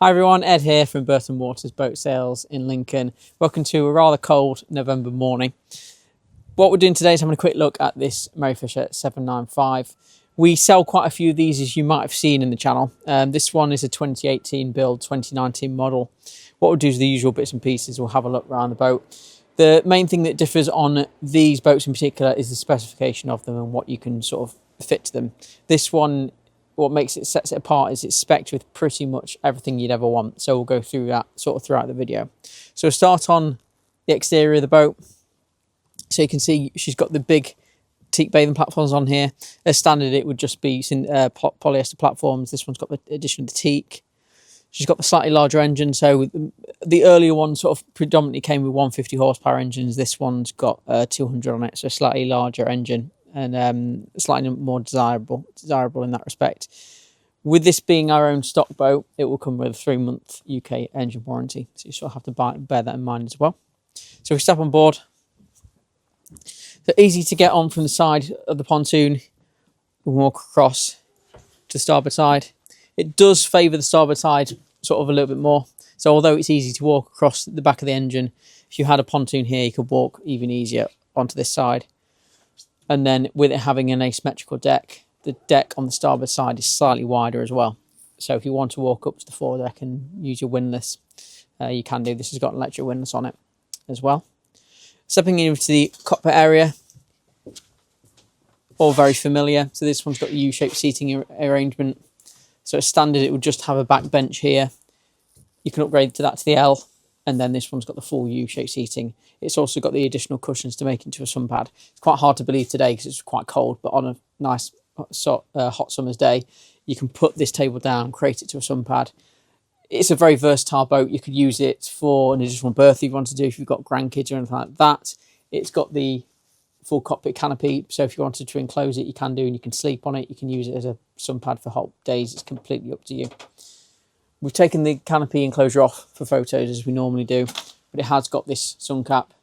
Hi everyone, Ed here from Burton Waters Boat Sales in Lincoln. Welcome to a rather cold November morning. What we're doing today is having a quick look at this Merry Fisher 795. We sell quite a few of these, as you might have seen in the channel. This one is a 2018 build, 2019 model. What we'll do is the usual bits and pieces. We'll have a look around the boat. The main thing that differs on these boats in particular is the specification of them and what you can sort of fit to them. This one, what sets it apart is it's spec'd with pretty much everything you'd ever want. So we'll go through that sort of throughout the video. So we'll start on the exterior of the boat. So you can see she's got the big teak bathing platforms on here. As standard, it would just be polyester platforms. This one's got the addition of the teak. She's got the slightly larger engine. So the earlier one sort of predominantly came with 150 horsepower engines. This one's got 200 on it, so a slightly larger engine and slightly more desirable in that respect. With this being our own stock boat, it will come with a 3-month UK engine warranty. So you sort of have to bear that in mind as well. So we step on board. So easy to get on from the side of the pontoon. We walk across to the starboard side. It does favour the starboard side sort of a little bit more. So although it's easy to walk across the back of the engine, if you had a pontoon here, you could walk even easier onto this side. And then with it having an asymmetrical deck, the deck on the starboard side is slightly wider as well. So if you want to walk up to the foredeck and use your windlass, you can do. This has got an electric windlass on it as well. Stepping into the cockpit area, all very familiar. So this one's got a U-shaped seating arrangement. So as standard, it would just have a back bench here. You can upgrade to that to the L, and then this one's got the full U-shaped seating. It's also got the additional cushions to make it into a sunpad. It's quite hard to believe today because it's quite cold, but on a nice hot summer's day, you can put this table down, create it to a sunpad. It's a very versatile boat. You could use it for an additional berth if you want to do, if you've got grandkids or anything like that. It's got the full cockpit canopy, so if you wanted to enclose it, you can do, and you can sleep on it. You can use it as a sunpad for hot days. It's completely up to you. We've taken the canopy enclosure off for photos as we normally do, but it has got this sun cap,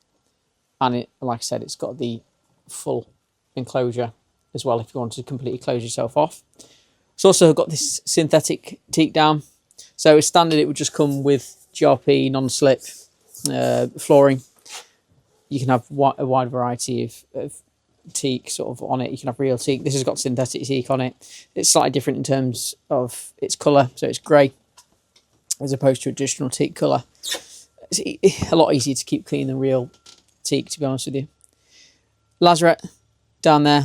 and it, like I said, it's got the full enclosure as well if you want to completely close yourself off. It's also got this synthetic teak down. So as standard, it would just come with GRP, non-slip flooring. You can have a wide variety of teak sort of on it. You can have real teak. This has got synthetic teak on it. It's slightly different in terms of its colour, so it's grey as opposed to traditional teak colour. It's a lot easier to keep clean than real teak, to be honest with you. Lazarette down there.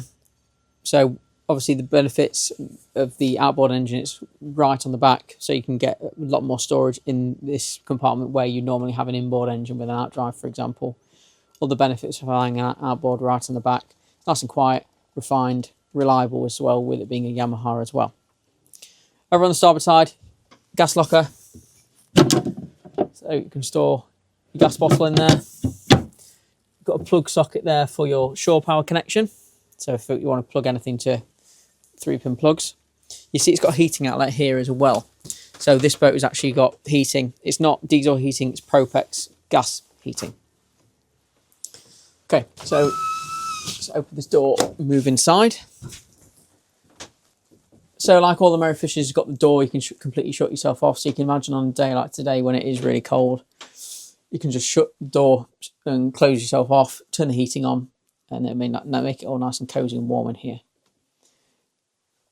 So obviously the benefits of the outboard engine, it's right on the back, so you can get a lot more storage in this compartment where you normally have an inboard engine with an outdrive, for example. All the benefits of having an outboard right on the back. Nice and quiet, refined, reliable as well, with it being a Yamaha as well. Over on the starboard side, gas locker. So you can store your gas bottle in there. You've got a plug socket there for your shore power connection. So if you want to plug anything to 3-pin plugs. You see it's got a heating outlet here as well. So this boat has actually got heating. It's not diesel heating, it's Propex gas heating. Okay, so let's open this door and move inside. So like all the Merry Fishers, you've got the door, you can completely shut yourself off. So you can imagine on a day like today when it is really cold, you can just shut the door and close yourself off, turn the heating on, and it may not make it all nice and cosy and warm in here.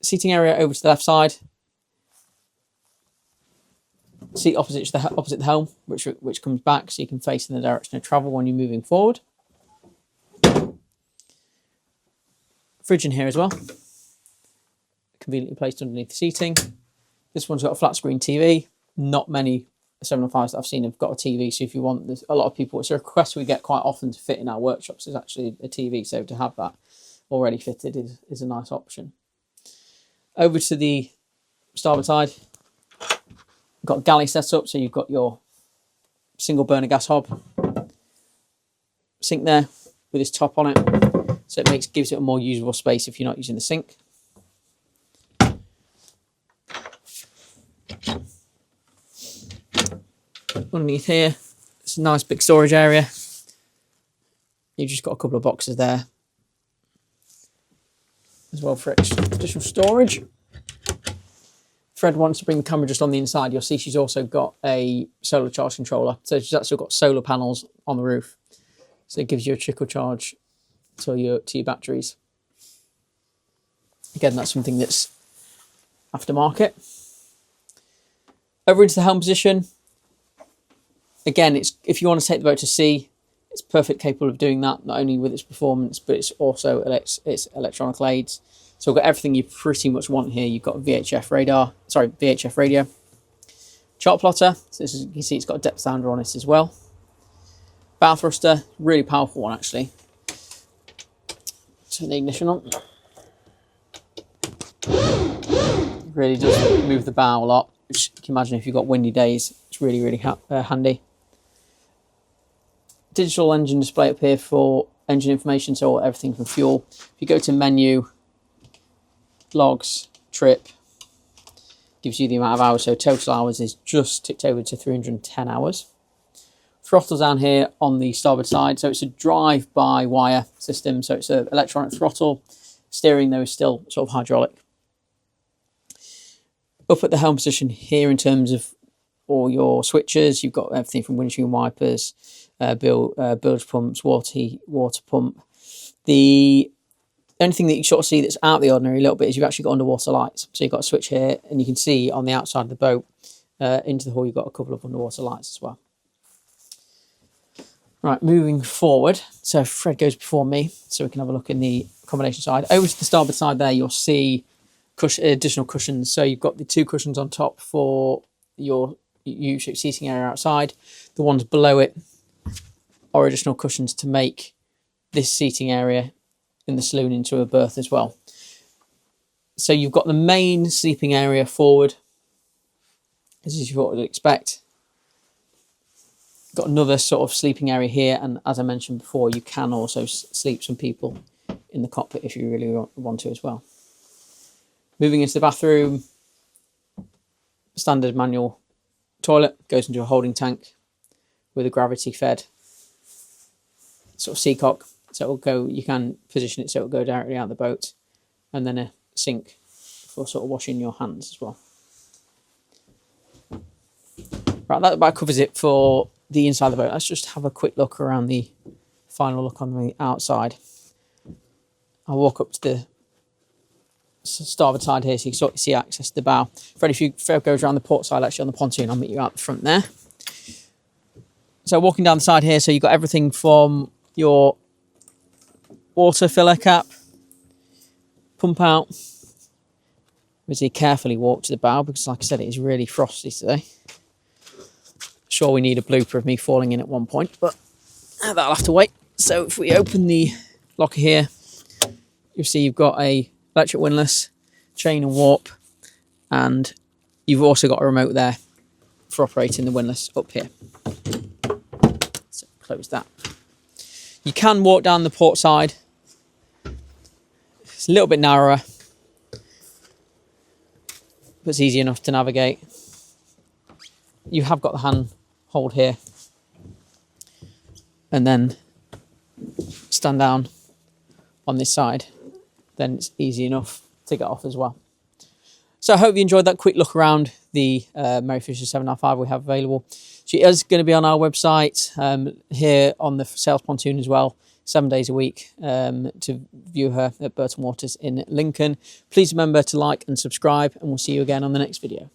Seating area over to the left side. Seat opposite the helm, which comes back, so you can face in the direction of travel when you're moving forward. Fridge in here as well, conveniently placed underneath the seating. This one's got a flat screen TV. Not many 705s that I've seen have got a TV, so if you want, there's a lot of people, it's a request we get quite often to fit in our workshops is actually a TV, so to have that already fitted is a nice option. Over to the starboard side, we've got a galley set up, so you've got your single burner gas hob, sink there with this top on it. So it gives it a more usable space if you're not using the sink. Underneath here, it's a nice big storage area. You've just got a couple of boxes there as well for additional storage. Fred wants to bring the camera just on the inside, you'll see she's also got a solar charge controller. So she's actually got solar panels on the roof. So it gives you a trickle charge to your batteries. Again, that's something that's aftermarket. Over into the helm position. Again, it's if you want to take the boat to sea, it's perfect capable of doing that, not only with its performance, but it's also its electronic aids. So we've got everything you pretty much want here. You've got VHF radio, chart plotter. So this is, you can see it's got a depth sounder on it as well. Bow thruster, really powerful one actually. Turn the ignition on. Really does move the bow a lot, which you can imagine if you've got windy days, it's really, really handy. Digital engine display up here for engine information, so everything from fuel. If you go to menu, logs, trip, gives you the amount of hours, so total hours is just ticked over to 310 hours. Throttle down here on the starboard side, so it's a drive-by-wire system, so it's an electronic throttle. Steering though is still sort of hydraulic. Up at the helm position here in terms of all your switches, you've got everything from windshield wipers, bilge pumps, water pump. The only thing that you sort of see that's out of the ordinary a little bit is you've actually got underwater lights. So you've got a switch here, and you can see on the outside of the boat into the hull you've got a couple of underwater lights as well. Right, moving forward, so Fred goes before me, so we can have a look in the accommodation side. Over to the starboard side there, you'll see additional cushions. So you've got the 2 cushions on top for your U-shaped seating area outside. The ones below it are additional cushions to make this seating area in the saloon into a berth as well. So you've got the main sleeping area forward, as you would expect. Got another sort of sleeping area here, and as I mentioned before, you can also sleep some people in the cockpit if you really want to as well. Moving into the bathroom, standard manual toilet, goes into a holding tank with a gravity fed sort of seacock, so it will go, you can position it so it will go directly out of the boat, and then a sink for sort of washing your hands as well. Right, that about covers it for the inside of the boat. Let's just have a quick look around the final look on the outside. I'll walk up to the starboard side here so you can sort of see access to the bow. Fred, if you goes around the port side actually on the pontoon, I'll meet you out the front there. So walking down the side here, so you've got everything from your water filler cap, pump out. Obviously carefully walk to the bow because like I said, it is really frosty today. Sure, we need a blooper of me falling in at one point, but that'll have to wait. So if we open the locker here, you'll see you've got a electric windlass, chain and warp, and you've also got a remote there for operating the windlass up here. So close that. You can walk down the port side. It's a little bit narrower, but it's easy enough to navigate. You have got the hand hold here, and then stand down on this side, then it's easy enough to get off as well. So I hope you enjoyed that quick look around the Merry Fisher 795 we have available. She is going to be on our website here on the sales pontoon as well, 7 days a week to view her at Burton Waters in Lincoln. Please remember to like and subscribe, and we'll see you again on the next video.